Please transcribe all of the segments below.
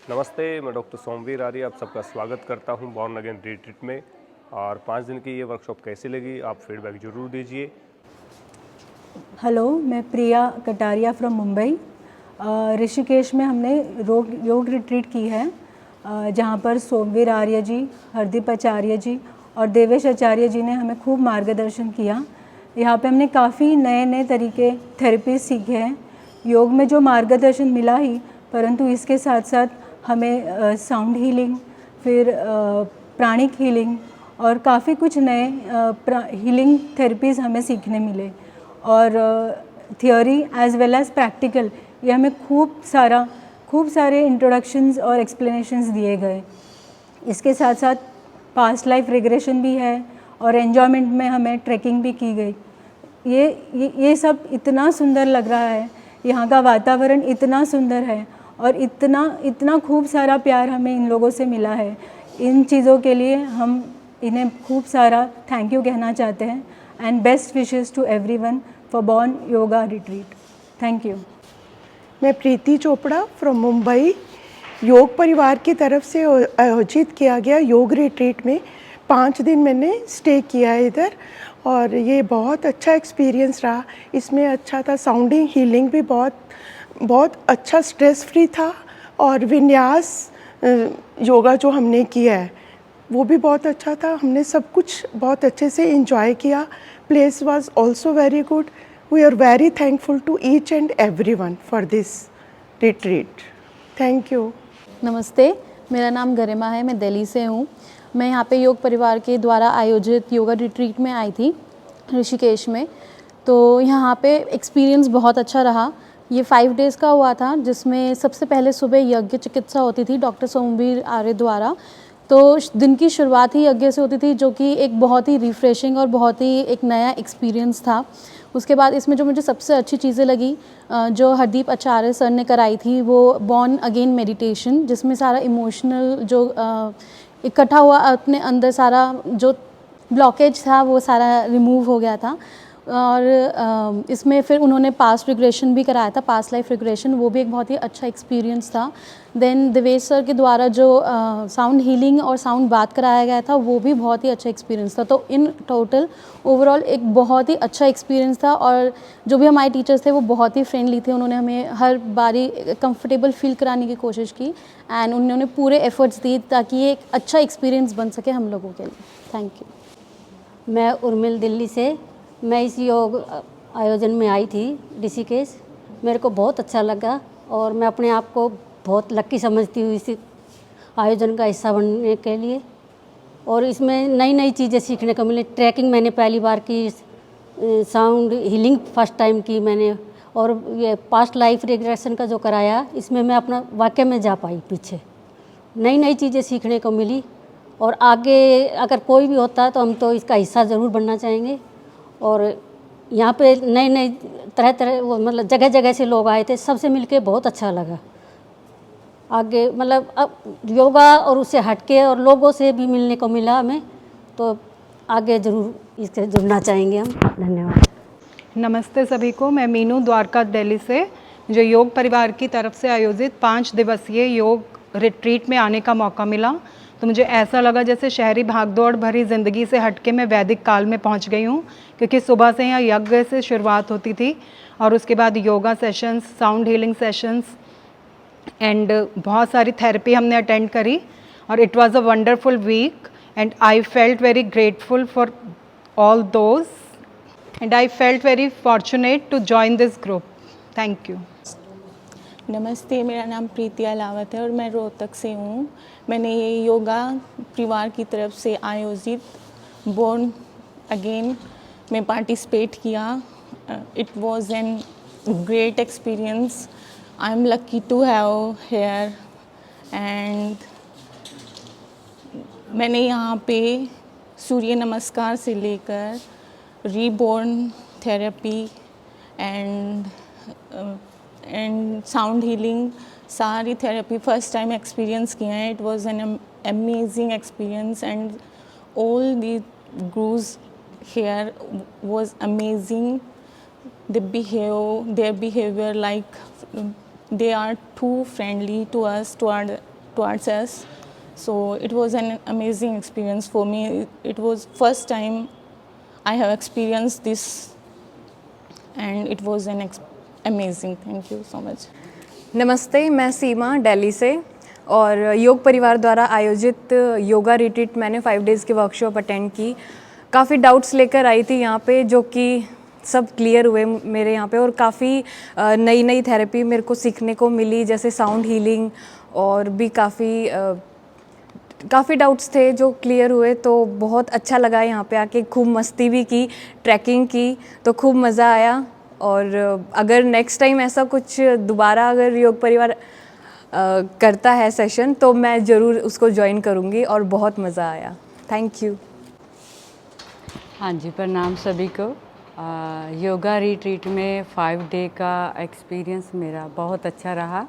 नमस्ते, मैं डॉक्टर सोमवीर आर्य आप सबका स्वागत करता हूं बॉर्न अगेन रिट्रीट में। और 5 दिन की ये वर्कशॉप कैसी लगी आप फीडबैक ज़रूर दीजिए। हेलो, मैं प्रिया कटारिया फ्रॉम मुंबई। ऋषिकेश में हमने योग रिट्रीट की है, जहाँ पर सोमवीर आर्य जी, हरदीप आचार्य जी और देवेश आचार्य जी ने हमें खूब मार्गदर्शन किया। यहाँ पे हमने काफ़ी नए नए तरीके थेरेपी सीखे हैं। योग में जो मार्गदर्शन मिला ही, परंतु इसके साथ साथ हमें साउंड हीलिंग, फिर प्राणिक हीलिंग और काफ़ी कुछ नए हीलिंग थेरेपीज़ हमें सीखने मिले। और theory as well as practical ये हमें खूब सारे इंट्रोडक्शंस और एक्सप्लेनेशंस दिए गए। इसके साथ साथ पास्ट लाइफ रिग्रेशन भी है और एन्जॉयमेंट में हमें ट्रैकिंग भी की गई। ये सब इतना सुंदर लग रहा है, यहाँ का वातावरण इतना सुंदर है और इतना खूब सारा प्यार हमें इन लोगों से मिला है। इन चीज़ों के लिए हम इन्हें खूब सारा थैंक यू कहना चाहते हैं। And best wishes to everyone for born yoga retreat. Thank you. मैं प्रीति चोपड़ा फ्रॉम मुंबई। योग परिवार की तरफ से आयोजित किया गया योग रिट्रीट में 5 दिन मैंने स्टे किया है इधर, और ये बहुत अच्छा एक्सपीरियंस रहा। इसमें अच्छा था, साउंडिंग हीलिंग भी बहुत अच्छा, स्ट्रेस फ्री था। और विन्यास योगा जो हमने किया है वो भी बहुत अच्छा था। हमने सब कुछ बहुत अच्छे से एंजॉय किया। Place was also very good. We are very thankful to each and everyone for this retreat. Thank you. नमस्ते, मेरा नाम गरिमा है, मैं दिल्ली से हूँ। मैं यहाँ पे योग परिवार के द्वारा आयोजित योगा रिट्रीट में आई थी ऋषिकेश में। तो यहाँ पे एक्सपीरियंस बहुत अच्छा रहा। ये 5 डेज़ का हुआ था, जिसमें सबसे पहले सुबह यज्ञ चिकित्सा होती थी डॉक्टर सोमवीर आर्य द्वारा। तो दिन की शुरुआत ही यज्ञ से होती थी, जो कि एक बहुत ही रिफ़्रेशिंग और बहुत ही एक नया एक्सपीरियंस था। उसके बाद इसमें जो मुझे सबसे अच्छी चीज़ें लगी, जो हरदीप आचार्य सर ने कराई थी, वो बॉर्न अगेन मेडिटेशन, जिसमें सारा इमोशनल जो इकट्ठा हुआ अपने अंदर, सारा जो ब्लॉकेज था वो सारा रिमूव हो गया था। और इसमें फिर उन्होंने पास्ट रिग्रेशन भी कराया था, पास्ट लाइफ रिग्रेशन, वो भी एक बहुत ही अच्छा एक्सपीरियंस था। देन देवेश सर के द्वारा जो साउंड हीलिंग और साउंड बात कराया गया था, वो भी बहुत ही अच्छा एक्सपीरियंस था। तो इन टोटल ओवरऑल एक बहुत ही अच्छा एक्सपीरियंस था। और जो भी हमारे टीचर्स थे वो बहुत ही फ्रेंडली थे। उन्होंने हमें हर बारी कंफर्टेबल फील कराने की कोशिश की एंड उन्होंने पूरे एफर्ट्स दिए ताकि ये एक अच्छा एक्सपीरियंस बन सके हम लोगों के लिए। Thank you. मैं उर्मिल दिल्ली से। मैं इस योग आयोजन में आई थी ऋषिकेश। मेरे को बहुत अच्छा लगा और मैं अपने आप को बहुत लक्की समझती हूँ इस आयोजन का हिस्सा बनने के लिए। और इसमें नई नई चीज़ें सीखने को मिली। ट्रैकिंग मैंने पहली बार की, साउंड हीलिंग फर्स्ट टाइम की मैंने, और ये पास्ट लाइफ रिग्रेशन का जो कराया, इसमें मैं अपना वाकई में जा पाई पीछे। नई नई चीज़ें सीखने को मिली। और आगे अगर कोई भी होता है तो हम तो इसका हिस्सा ज़रूर बनना चाहेंगे। और यहाँ पे नए नए तरह वो मतलब जगह जगह से लोग आए थे, सबसे मिलके बहुत अच्छा लगा। आगे मतलब अब योगा और उससे हटके और लोगों से भी मिलने को मिला हमें, तो आगे ज़रूर इससे जुड़ना चाहेंगे हम। धन्यवाद। नमस्ते सभी को, मैं मीनू द्वारका दिल्ली से। जो योग परिवार की तरफ से आयोजित 5 दिवसीय योग रिट्रीट में आने का मौका मिला, तो मुझे ऐसा लगा जैसे शहरी भागदौड़ भरी ज़िंदगी से हटके मैं वैदिक काल में पहुंच गई हूं, क्योंकि सुबह से यहाँ यज्ञ से शुरुआत होती थी और उसके बाद yoga sessions, sound healing sessions and बहुत सारी थेरेपी हमने अटेंड करी। और it was a wonderful week and I felt very grateful for all those and I felt very fortunate to join this group. Thank you. नमस्ते, मेरा नाम प्रीति अलावत है और मैं रोहतक से हूँ। मैंने ये योगा परिवार की तरफ से आयोजित बॉर्न अगेन में पार्टिसिपेट किया। It was an great experience. I am lucky to have here. And मैंने यहाँ पे सूर्य नमस्कार से लेकर reborn therapy and sound healing, सारी थेरेपी फर्स्ट टाइम एक्सपीरियंस किया है। It was an amazing experience and all the gurus here was amazing. Their behavior, like they are too friendly to us, to our towards us. So it was an amazing experience for me. It was first time I have experienced this, and it was an amazing. Thank you so much. नमस्ते, मैं सीमा दिल्ली से, और योग परिवार द्वारा आयोजित yoga retreat मैंने 5 days की वर्कशॉप अटेंड की। काफ़ी डाउट्स लेकर आई थी यहाँ पे, जो कि सब क्लियर हुए मेरे यहाँ पे, और काफ़ी नई नई थेरेपी मेरे को सीखने को मिली, जैसे साउंड हीलिंग, और भी काफ़ी डाउट्स थे जो क्लियर हुए। तो बहुत अच्छा लगा यहाँ पे आके, खूब मस्ती भी की, ट्रैकिंग की, तो खूब मज़ा आया। और अगर नेक्स्ट टाइम ऐसा कुछ दोबारा अगर योग परिवार करता है सेशन, तो मैं ज़रूर उसको ज्वाइन करूँगी, और बहुत मज़ा आया। Thank you. हाँ जी, प्रणाम सभी को। योगा रिट्रीट में 5 डे का एक्सपीरियंस मेरा बहुत अच्छा रहा।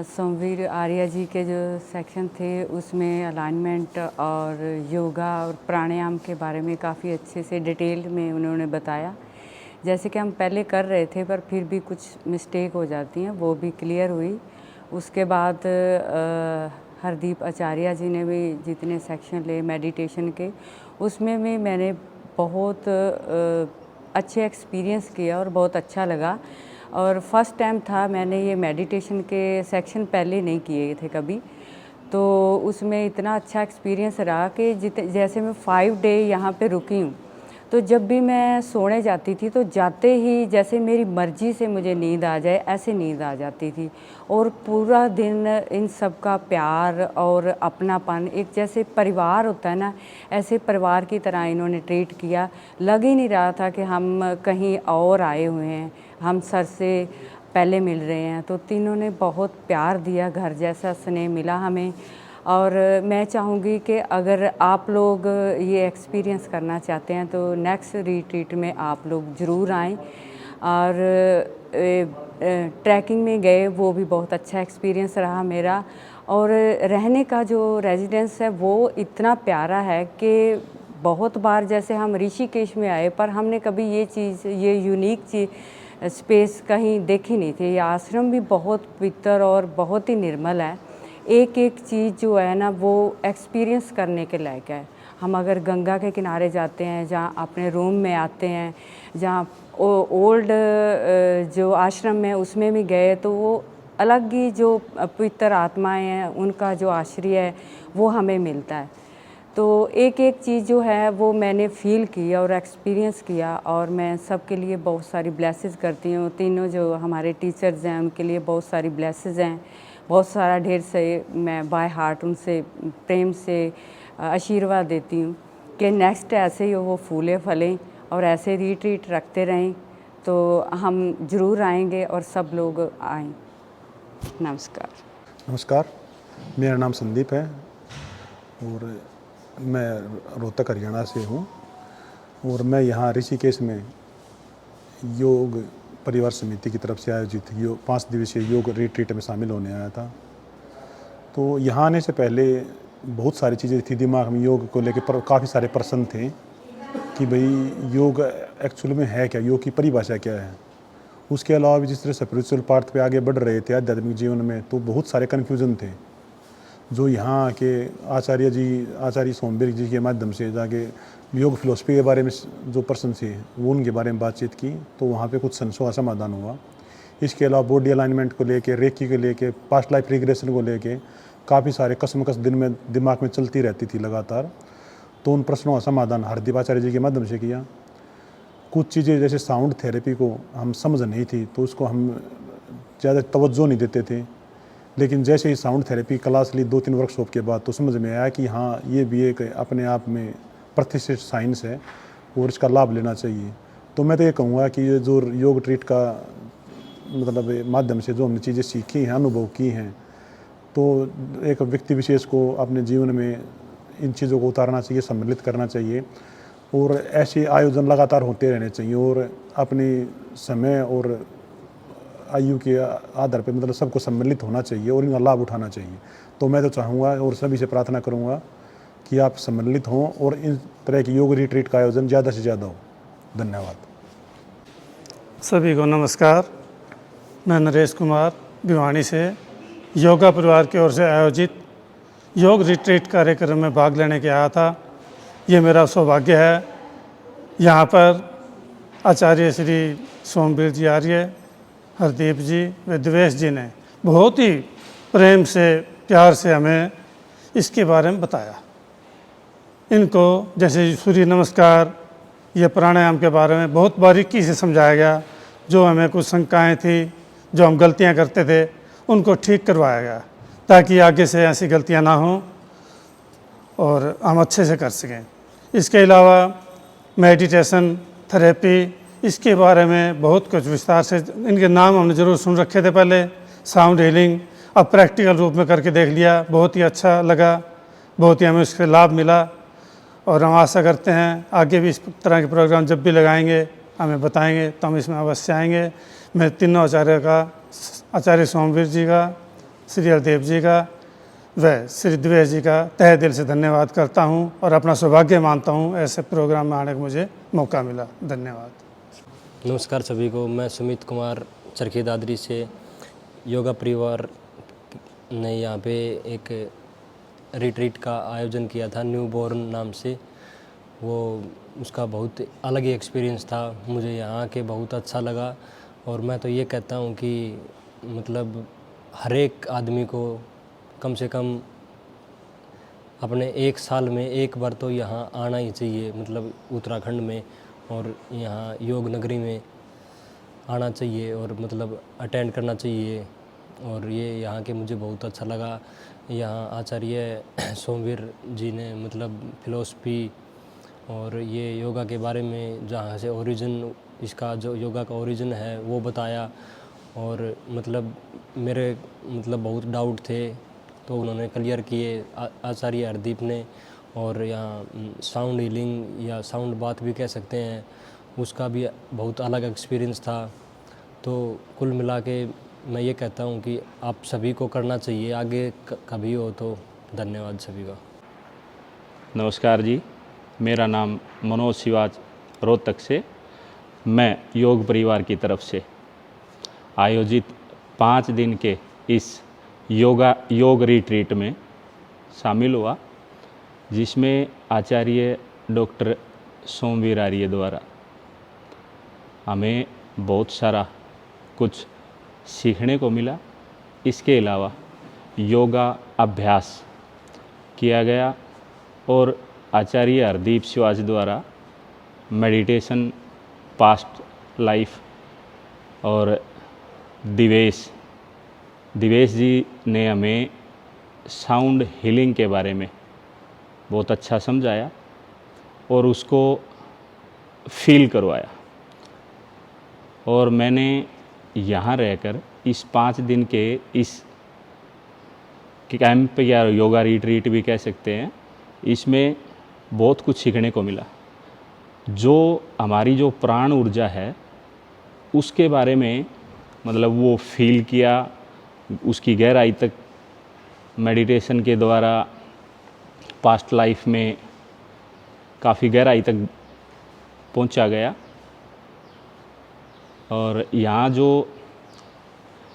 सोमवीर आर्या जी के जो सेक्शन थे उसमें अलाइनमेंट और योगा और प्राणायाम के बारे में काफ़ी अच्छे से डिटेल में उन्होंने बताया। जैसे कि हम पहले कर रहे थे, पर फिर भी कुछ मिस्टेक हो जाती हैं, वो भी क्लियर हुई। उसके बाद हरदीप आचार्य जी ने भी जितने सेक्शन ले मेडिटेशन के, उसमें भी मैंने बहुत अच्छे एक्सपीरियंस किया और बहुत अच्छा लगा। और फर्स्ट टाइम था, मैंने ये मेडिटेशन के सेक्शन पहले नहीं किए थे कभी, तो उसमें इतना अच्छा एक्सपीरियंस रहा कि जैसे मैं 5 डे यहाँ पे रुकी हूँ, तो जब भी मैं सोने जाती थी तो जाते ही जैसे मेरी मर्ज़ी से मुझे नींद आ जाए, ऐसे नींद आ जाती थी। और पूरा दिन इन सब का प्यार और अपनापन, एक जैसे परिवार होता है ना, ऐसे परिवार की तरह इन्होंने ट्रीट किया। लग ही नहीं रहा था कि हम कहीं और आए हुए हैं, हम सर से पहले मिल रहे हैं। तो तीनों ने बहुत प्यार दिया, घर जैसा स्नेह मिला हमें। और मैं चाहूँगी कि अगर आप लोग ये एक्सपीरियंस करना चाहते हैं तो नेक्स्ट रिट्रीट में आप लोग ज़रूर आएँ। और ट्रैकिंग में गए, वो भी बहुत अच्छा एक्सपीरियंस रहा मेरा। और रहने का जो रेजिडेंस है वो इतना प्यारा है कि बहुत बार जैसे हम ऋषिकेश में आए, पर हमने कभी ये चीज़, ये यूनिक चीज़ स्पेस कहीं देखी नहीं थी। ये आश्रम भी बहुत पवित्र और बहुत ही निर्मल है। एक एक चीज़ जो है ना, वो एक्सपीरियंस करने के लायक है। हम अगर गंगा के किनारे जाते हैं, जहाँ अपने रूम में आते हैं, जहाँ ओल्ड जो आश्रम है उसमें भी गए, तो वो अलग ही जो पवित्र आत्माएं हैं उनका जो आश्रय है वो हमें मिलता है। तो एक एक चीज़ जो है वो मैंने फ़ील की और एक्सपीरियंस किया, और मैं सबके लिए बहुत सारी ब्लेसेस करती हूँ। तीनों जो हमारे टीचर्स हैं उनके लिए बहुत सारी ब्लेसेस हैं, बहुत सारा ढेर से मैं बाय हार्ट उनसे प्रेम से आशीर्वाद देती हूँ कि नेक्स्ट ऐसे ही वो फूले फलें और ऐसे रिट्रीट रखते रहें। तो हम ज़रूर आएंगे और सब लोग आएँ। नमस्कार। नमस्कार, मेरा नाम संदीप है और मैं रोहतक हरियाणा से हूँ, और मैं यहाँ ऋषिकेश में योग परिवार समिति की तरफ से आयोजित 5 दिवसीय योग रिट्रीट में शामिल होने आया था। तो यहाँ आने से पहले बहुत सारी चीज़ें थी दिमाग में योग को लेकर, काफ़ी सारे प्रश्न थे कि भाई योग एक्चुअल में है क्या, योग की परिभाषा क्या है। उसके अलावा भी जिस तरह स्पिरिचुअल पार्ट पे आगे बढ़ रहे थे आध्यात्मिक जीवन में, तो बहुत सारे कन्फ्यूज़न थे जो यहाँ के आचार्य सोमवीर जी के माध्यम से जाके योग फिलोसफी के बारे में जो प्रश्न थे वो उनके बारे में बातचीत की, तो वहाँ पे कुछ संशयों का समाधान हुआ। इसके अलावा बॉडी अलाइनमेंट को लेके, रेकी को लेके, पास्ट लाइफ रिग्रेशन को लेके काफ़ी सारे कसमकस दिमाग में चलती रहती थी लगातार। तो उन प्रश्नों का समाधान हरदीप आचार्य जी के माध्यम से किया। कुछ चीज़ें जैसे साउंड थेरेपी को हम समझ नहीं थी, तो उसको हम ज़्यादा तवज्जो नहीं देते थे, लेकिन जैसे ही साउंड थेरेपी क्लास ली 2-3 वर्कशॉप के बाद, तो समझ में आया कि हाँ, ये भी एक अपने आप में प्रतिष्ठित साइंस है और इसका लाभ लेना चाहिए। तो मैं तो ये कहूँगा कि ये जो योग ट्रीट का मतलब माध्यम से जो हमने चीज़ें सीखी हैं, अनुभव की हैं, तो एक व्यक्ति विशेष को अपने जीवन में इन चीज़ों को उतारना चाहिए, सम्मिलित करना चाहिए, और ऐसे आयोजन लगातार होते रहने चाहिए, और अपनी समय और आयु के आधार पर मतलब सबको सम्मिलित होना चाहिए और इनका लाभ उठाना चाहिए। तो मैं तो चाहूँगा और सभी से प्रार्थना करूँगा कि आप सम्मिलित हों और इन तरह की योग रिट्रीट का आयोजन ज़्यादा से ज़्यादा हो। धन्यवाद। सभी को नमस्कार। मैं नरेश कुमार भिवानी से योगा परिवार की ओर से आयोजित योग रिट्रीट कार्यक्रम में भाग लेने के आया था। ये मेरा सौभाग्य है। यहाँ पर आचार्य श्री सोमवीर जी आर्य, हरदीप जी व दिवेश जी ने बहुत ही प्रेम से, प्यार से हमें इसके बारे में बताया। इनको जैसे सूर्य नमस्कार, ये प्राणायाम के बारे में बहुत बारीकी से समझाया गया। जो हमें कुछ शंकाएं थी, जो हम गलतियां करते थे, उनको ठीक करवाया गया ताकि आगे से ऐसी गलतियां ना हों और हम अच्छे से कर सकें। इसके अलावा मेडिटेशन, थेरेपी, इसके बारे में बहुत कुछ विस्तार से, इनके नाम हमने ज़रूर सुन रखे थे पहले। साउंड हीलिंग अब प्रैक्टिकल रूप में करके देख लिया, बहुत ही अच्छा लगा, बहुत ही हमें उससे लाभ मिला। और हम आशा करते हैं आगे भी इस तरह के प्रोग्राम जब भी लगाएंगे हमें बताएंगे तो हम इसमें अवश्य आएंगे। मैं तीनों आचार्य का, आचार्य सोमवीर जी का, श्री हरदेव जी का व श्री दिवेश जी का तहे दिल से धन्यवाद करता हूं और अपना सौभाग्य मानता हूं ऐसे प्रोग्राम में आने का मुझे मौका मिला। धन्यवाद। नमस्कार सभी को। मैं सुमित कुमार चरखी दादरी से, योगा परिवार ने यहाँ पे एक रिट्रीट का आयोजन किया था न्यू बॉर्न नाम से। वो उसका बहुत अलग ही एक्सपीरियंस था। मुझे यहाँ के बहुत अच्छा लगा और मैं तो ये कहता हूँ कि मतलब हर एक आदमी को कम से कम अपने एक साल में एक बार तो यहाँ आना ही चाहिए, मतलब उत्तराखंड में और यहाँ योग नगरी में आना चाहिए और मतलब अटेंड करना चाहिए। और ये यहाँ के मुझे बहुत अच्छा लगा। यहाँ आचार्य सोमवीर जी ने मतलब फिलॉसफी और ये योगा के बारे में, जहाँ से ओरिजिन, इसका जो योगा का ओरिजिन है वो बताया। और मतलब मेरे मतलब बहुत डाउट थे तो उन्होंने क्लियर किए आचार्य हरदीप ने। और यहाँ साउंड हीलिंग या साउंड बात भी कह सकते हैं, उसका भी बहुत अलग एक्सपीरियंस था। तो कुल मिला के मैं ये कहता हूँ कि आप सभी को करना चाहिए, आगे कभी हो तो। धन्यवाद सभी का। नमस्कार जी, मेरा नाम मनोज शिवाज रोहतक से। मैं योग परिवार की तरफ से आयोजित 5 दिन के इस योग रिट्रीट में शामिल हुआ, जिसमें आचार्य डॉक्टर सोमवीर आर्य द्वारा हमें बहुत सारा कुछ सीखने को मिला। इसके अलावा योगा अभ्यास किया गया और आचार्य हरदीप शिवाज द्वारा मेडिटेशन, पास्ट लाइफ, और दिवेश जी ने हमें साउंड हीलिंग के बारे में बहुत अच्छा समझाया और उसको फील करवाया। और मैंने यहाँ रहकर इस 5 दिन के इस कैंप या योगा रिट्रीट भी कह सकते हैं, इसमें बहुत कुछ सीखने को मिला। जो हमारी जो प्राण ऊर्जा है उसके बारे में मतलब वो फील किया, उसकी गहराई तक मेडिटेशन के द्वारा पास्ट लाइफ में काफ़ी गहराई तक पहुंचा गया। और यहाँ जो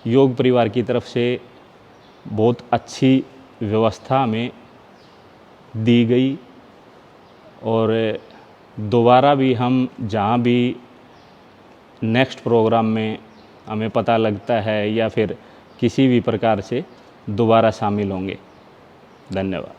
योग परिवार की तरफ से बहुत अच्छी व्यवस्था हमें दी गई और दोबारा भी हम जहाँ भी नेक्स्ट प्रोग्राम में हमें पता लगता है या फिर किसी भी प्रकार से दोबारा शामिल होंगे। धन्यवाद।